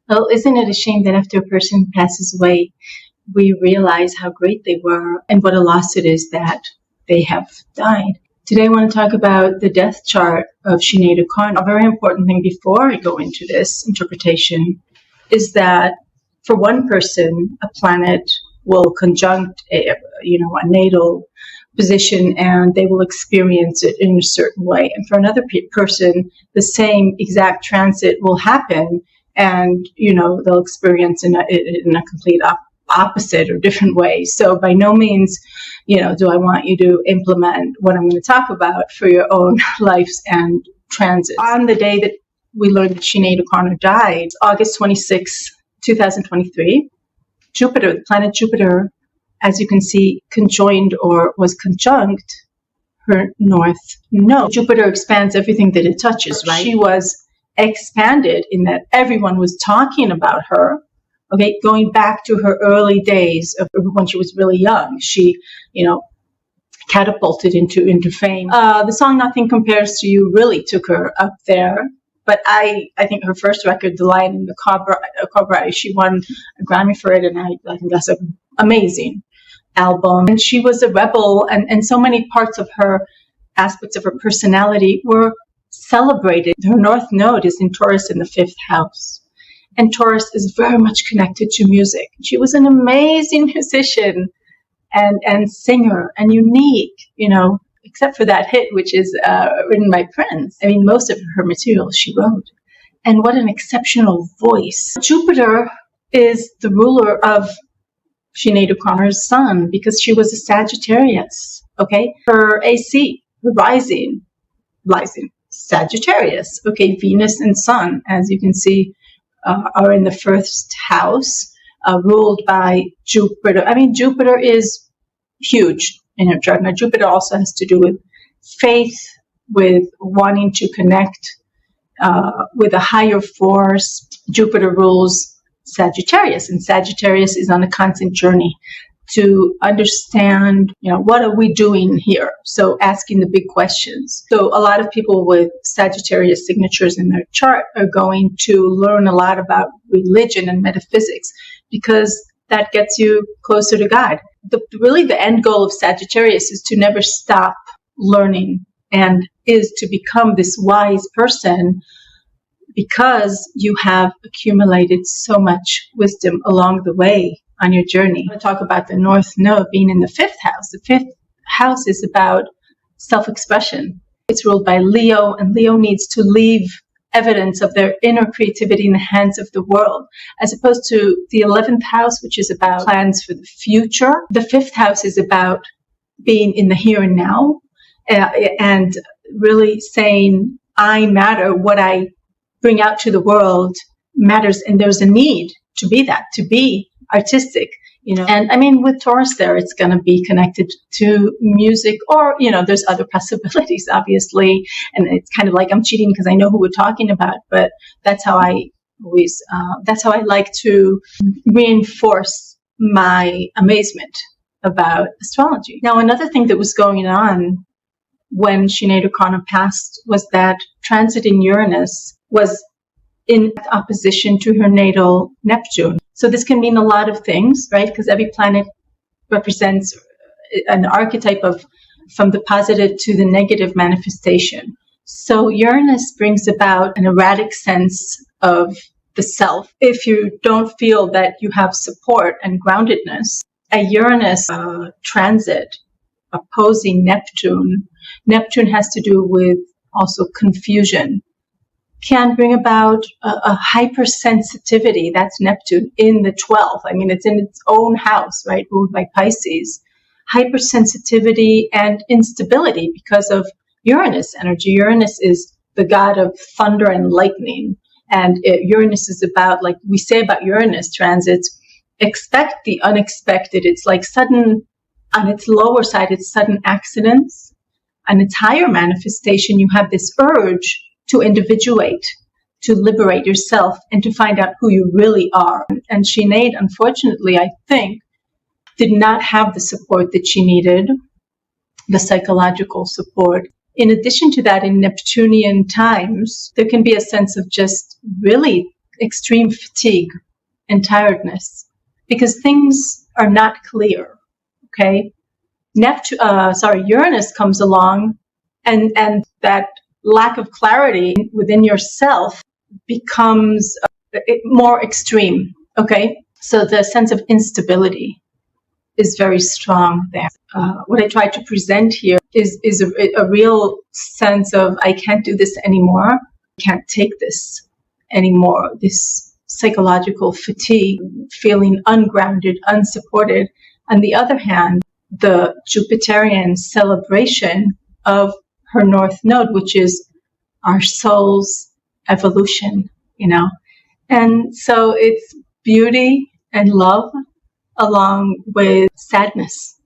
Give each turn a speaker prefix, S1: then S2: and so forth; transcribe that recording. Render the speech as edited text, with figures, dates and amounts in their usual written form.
S1: Well, isn't it a shame that after a person passes away, we realize how great they were and what a loss it is that they have died? Today I want to talk about the death chart of Sinead O'Connor. A very important thing before I go into this interpretation is that for one person, a planet will conjunct a natal position and they will experience it in a certain way. And for another person, the same exact transit will happen and, they'll experience in a complete opposite or different way. So by no means, do I want you to implement what I'm going to talk about for your own lives and transits. On the day that we learned that Sinead O'Connor died, August 26, 2023, Jupiter, the planet Jupiter, as you can see, conjoined or was conjunct her north node. Jupiter expands everything that it touches, right? She was expanded in that everyone was talking about her. Okay, going back to her early days of when she was really young, she, catapulted into fame. The song "Nothing Compares to You" really took her up there. But I think her first record, "The Lion and the Cobra," she won a Grammy for it, and I think that's an amazing album. And she was a rebel, and so many parts of her, aspects of her personality were celebrated. Her north node is in Taurus in the 5th house. And Taurus is very much connected to music. She was an amazing musician and singer and unique, except for that hit, which is written by Prince. I mean, most of her material she wrote. And what an exceptional voice. Jupiter is the ruler of Sinead O'Connor's sun because she was a Sagittarius, okay? Her AC, her rising, Sagittarius, okay? Venus and sun, as you can see, are in the 1st house, ruled by Jupiter. I mean, Jupiter is huge in her chart. Now, Jupiter also has to do with faith, with wanting to connect with a higher force. Jupiter rules Sagittarius, and Sagittarius is on a constant journey to understand, what are we doing here? So asking the big questions. So a lot of people with Sagittarius signatures in their chart are going to learn a lot about religion and metaphysics because that gets you closer to God. Really the end goal of Sagittarius is to never stop learning and is to become this wise person because you have accumulated so much wisdom along the way on your journey. I'm going to talk about the north node being in the 5th house. The 5th house is about self-expression. It's ruled by Leo, and Leo needs to leave evidence of their inner creativity in the hands of the world, as opposed to the 11th house, which is about plans for the future. The 5th house is about being in the here and now, and really saying, I matter, what I bring out to the world matters, and there's a need to be that, to be artistic, and I mean, with Taurus there, it's going to be connected to music or, there's other possibilities, obviously. And it's kind of like I'm cheating because I know who we're talking about, but that's how I like to reinforce my amazement about astrology. Now, another thing that was going on when Sinead O'Connor passed was that transit in Uranus was in opposition to her natal Neptune. So this can mean a lot of things, right? Because every planet represents an archetype of from the positive to the negative manifestation. So Uranus brings about an erratic sense of the self. If you don't feel that you have support and groundedness, a Uranus transit opposing Neptune. Neptune has to do with also confusion. Can bring about a hypersensitivity, that's Neptune, in the 12th. I mean, it's in its own house, right, ruled by Pisces. Hypersensitivity and instability because of Uranus energy. Uranus is the god of thunder and lightning. And Uranus is about, like we say about Uranus transits, expect the unexpected. It's like sudden, on its lower side, it's sudden accidents. On its higher manifestation, you have this urge to individuate, to liberate yourself, and to find out who you really are. And Sinead, unfortunately, I think, did not have the support that she needed, the psychological support. In addition to that, in Neptunian times, there can be a sense of just really extreme fatigue and tiredness because things are not clear. Okay, Uranus comes along, and that lack of clarity within yourself becomes more extreme. Okay, so the sense of instability is very strong there. What I try to present here is a real sense of I can't do this anymore. I can't take this anymore. This psychological fatigue, feeling ungrounded, unsupported. On the other hand, the Jupiterian celebration of her North Node, which is our soul's evolution, And so it's beauty and love along with sadness